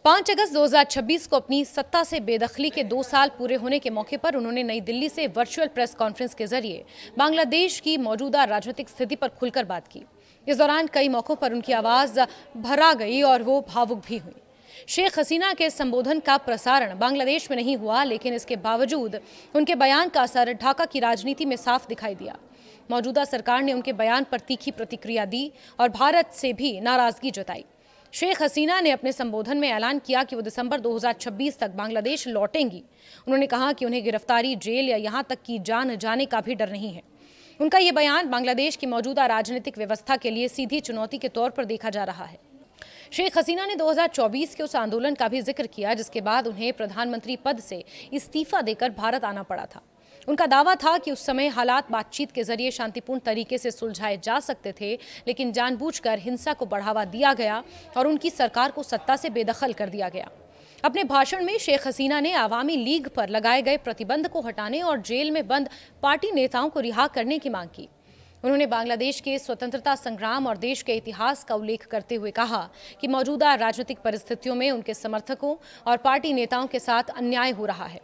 5 अगस्त 2026 को अपनी सत्ता से बेदखली के 2 साल पूरे होने के मौके पर उन्होंने नई दिल्ली से वर्चुअल प्रेस कॉन्फ्रेंस के जरिए बांग्लादेश की मौजूदा राजनीतिक स्थिति पर खुलकर बात की। इस दौरान कई मौकों पर उनकी आवाज भरा गई और वो भावुक भी हुई। शेख हसीना के संबोधन का प्रसारण बांग्लादेश में नहीं हुआ, लेकिन इसके बावजूद उनके बयान का असर ढाका की राजनीति में साफ दिखाई दिया। मौजूदा सरकार ने उनके बयान पर तीखी प्रतिक्रिया दी और भारत से भी नाराजगी जताई। शेख हसीना ने अपने संबोधन में ऐलान किया कि वो दिसंबर 2026 तक बांग्लादेश लौटेंगी। उन्होंने कहा कि उन्हें गिरफ्तारी, जेल या यहां तक कि जान जाने का भी डर नहीं है। उनका ये बयान बांग्लादेश की मौजूदा राजनीतिक व्यवस्था के लिए सीधी चुनौती के तौर पर देखा जा रहा है। शेख हसीना ने 2024 के उस आंदोलन का भी जिक्र किया जिसके बाद उन्हें प्रधानमंत्री पद से इस्तीफा देकर भारत आना पड़ा था। उनका दावा था कि उस समय हालात बातचीत के जरिए शांतिपूर्ण तरीके से सुलझाए जा सकते थे, लेकिन जानबूझकर हिंसा को बढ़ावा दिया गया और उनकी सरकार को सत्ता से बेदखल कर दिया गया। अपने भाषण में शेख हसीना ने आवामी लीग पर लगाए गए प्रतिबंध को हटाने और जेल में बंद पार्टी नेताओं को रिहा करने की मांग की। उन्होंने बांग्लादेश के स्वतंत्रता संग्राम और देश के इतिहास का उल्लेख करते हुए कहा कि मौजूदा राजनीतिक परिस्थितियों में उनके समर्थकों और पार्टी नेताओं के साथ अन्याय हो रहा है।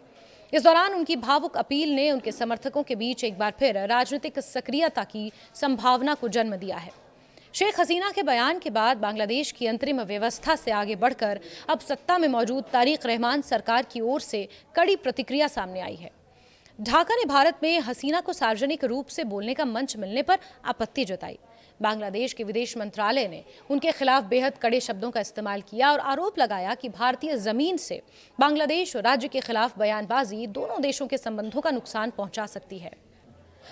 इस दौरान उनकी भावुक अपील ने उनके समर्थकों के बीच एक बार फिर राजनीतिक सक्रियता की संभावना को जन्म दिया है। शेख हसीना के बयान के बाद बांग्लादेश की अंतरिम व्यवस्था से आगे बढ़कर अब सत्ता में मौजूद तारिक रहमान सरकार की ओर से कड़ी प्रतिक्रिया सामने आई है। ढाका ने भारत में हसीना को सार्वजनिक रूप से बोलने का मंच मिलने पर आपत्ति जताई। बांग्लादेश के विदेश मंत्रालय ने उनके खिलाफ बेहद कड़े शब्दों का इस्तेमाल किया और आरोप लगाया कि भारतीय जमीन से बांग्लादेश राज्य के खिलाफ बयानबाजी दोनों देशों के संबंधों का नुकसान पहुंचा सकती है।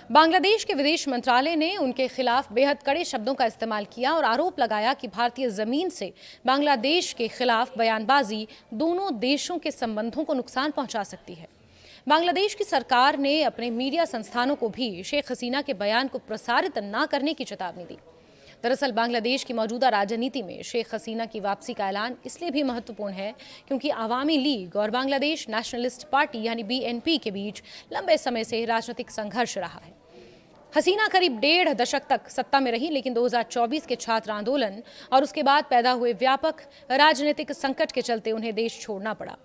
बांग्लादेश के विदेश मंत्रालय ने उनके खिलाफ बेहद कड़े शब्दों का इस्तेमाल किया और आरोप लगाया कि भारतीय जमीन से बांग्लादेश के खिलाफ बयानबाजी दोनों देशों के संबंधों को नुकसान पहुंचा सकती है। बांग्लादेश की सरकार ने अपने मीडिया संस्थानों को भी शेख हसीना के बयान को प्रसारित न करने की चेतावनी दी। दरअसल बांग्लादेश की मौजूदा राजनीति में शेख हसीना की वापसी का ऐलान इसलिए भी महत्वपूर्ण है क्योंकि आवामी लीग और बांग्लादेश नेशनलिस्ट पार्टी यानी BNP के बीच लंबे समय से राजनीतिक संघर्ष रहा है। हसीना करीब 1.5 दशक तक सत्ता में रही, लेकिन 2024 के छात्र आंदोलन और उसके बाद पैदा हुए व्यापक राजनीतिक संकट के चलते उन्हें देश छोड़ना पड़ा।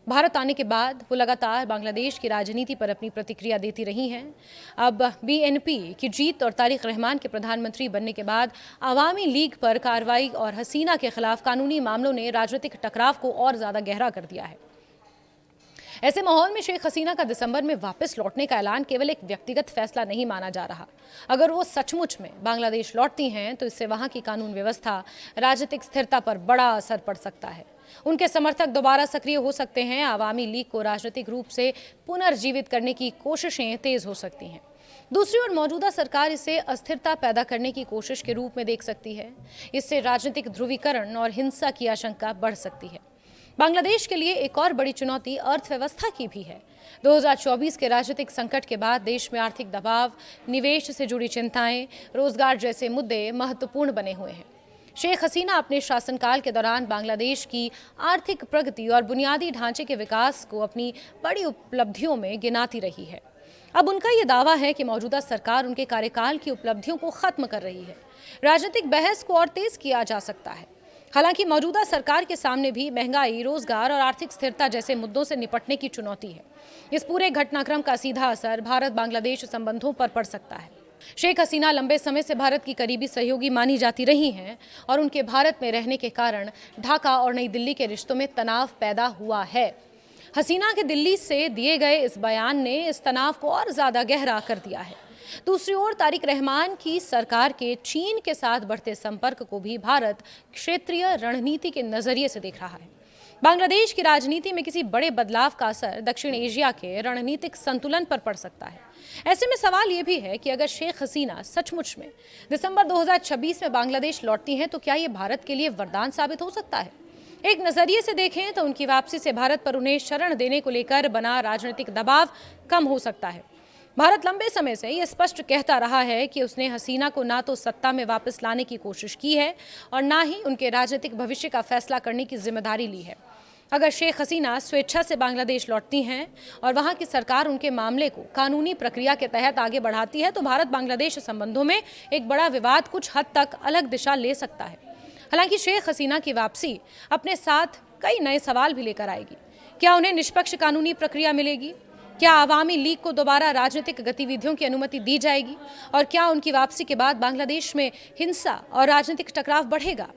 भारत आने के बाद वो लगातार बांग्लादेश की राजनीति पर अपनी प्रतिक्रिया देती रही हैं। अब BNP की जीत और तारिक रहमान के प्रधानमंत्री बनने के बाद आवामी लीग पर कार्रवाई और हसीना के खिलाफ कानूनी मामलों ने राजनीतिक टकराव को और ज्यादा गहरा कर दिया है। ऐसे माहौल में शेख हसीना का दिसंबर में वापस लौटने का ऐलान केवल एक व्यक्तिगत फैसला नहीं माना जा रहा। अगर वो सचमुच में बांग्लादेश लौटती हैं तो इससे वहां की कानून व्यवस्था, राजनीतिक स्थिरता पर बड़ा असर पड़ सकता है। उनके समर्थक दोबारा सक्रिय हो सकते हैं। आवामी लीग को राजनीतिक रूप से पुनर्जीवित करने की कोशिशें तेज हो सकती हैं। दूसरी ओर मौजूदा सरकार इसे अस्थिरता पैदा करने की कोशिश के रूप में देख सकती है। इससे राजनीतिक ध्रुवीकरण और हिंसा की आशंका बढ़ सकती है। बांग्लादेश के लिए एक और बड़ी चुनौती अर्थव्यवस्था की भी है। 2024 के राजनीतिक संकट के बाद देश में आर्थिक दबाव, निवेश से जुड़ी चिंताएं, रोजगार जैसे मुद्दे महत्वपूर्ण बने हुए हैं। शेख हसीना अपने शासनकाल के दौरान बांग्लादेश की आर्थिक प्रगति और बुनियादी ढांचे के विकास को अपनी बड़ी उपलब्धियों में गिनाती रही है। अब उनका ये दावा है कि मौजूदा सरकार उनके कार्यकाल की उपलब्धियों को खत्म कर रही है। राजनीतिक बहस को और तेज किया जा सकता है। हालांकि मौजूदा सरकार के सामने भी महंगाई, रोजगार और आर्थिक स्थिरता जैसे मुद्दों से निपटने की चुनौती है। इस पूरे घटनाक्रम का सीधा असर भारत बांग्लादेश संबंधों पर पड़ सकता है। शेख हसीना लंबे समय से भारत की करीबी सहयोगी मानी जाती रही हैं और उनके भारत में रहने के कारण ढाका और नई दिल्ली के रिश्तों में तनाव पैदा हुआ है। हसीना के दिल्ली से दिए गए इस बयान ने इस तनाव को और ज्यादा गहरा कर दिया है। दूसरी ओर तारिक रहमान की सरकार के चीन के साथ बढ़ते संपर्क को भी भारत क्षेत्रीय रणनीति के नजरिए से देख रहा है। बांग्लादेश की राजनीति में किसी बड़े बदलाव का असर दक्षिण एशिया के रणनीतिक संतुलन पर पड़ सकता है। ऐसे में सवाल यह भी है कि अगर शेख हसीना सचमुच में दिसंबर 2026 में बांग्लादेश लौटती हैं तो क्या ये भारत के लिए वरदान साबित हो सकता है? एक नजरिए से देखें तो उनकी वापसी से भारत पर उन्हें शरण देने को लेकर बना राजनीतिक दबाव कम हो सकता है। भारत लंबे समय से यह स्पष्ट कहता रहा है कि उसने हसीना को ना तो सत्ता में वापस लाने की कोशिश की है और ना ही उनके राजनीतिक भविष्य का फैसला करने की जिम्मेदारी ली है। अगर शेख हसीना स्वेच्छा से बांग्लादेश लौटती हैं और वहां की सरकार उनके मामले को कानूनी प्रक्रिया के तहत आगे बढ़ाती है तो भारत बांग्लादेश संबंधों में एक बड़ा विवाद कुछ हद तक अलग दिशा ले सकता है। हालांकि शेख हसीना की वापसी अपने साथ कई नए सवाल भी लेकर आएगी। क्या उन्हें निष्पक्ष कानूनी प्रक्रिया मिलेगी? क्या आवामी लीग को दोबारा राजनीतिक गतिविधियों की अनुमति दी जाएगी? और क्या उनकी वापसी के बाद बांग्लादेश में हिंसा और राजनीतिक टकराव बढ़ेगा?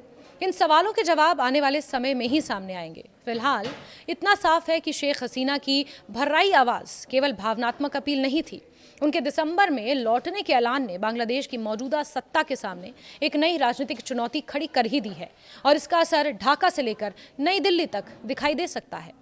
इन सवालों के जवाब आने वाले समय में ही सामने आएंगे। फिलहाल इतना साफ है कि शेख हसीना की भर्राई आवाज़ केवल भावनात्मक अपील नहीं थी। उनके दिसंबर में लौटने के ऐलान ने बांग्लादेश की मौजूदा सत्ता के सामने एक नई राजनीतिक चुनौती खड़ी कर ही दी है और इसका असर ढाका से लेकर नई दिल्ली तक दिखाई दे सकता है।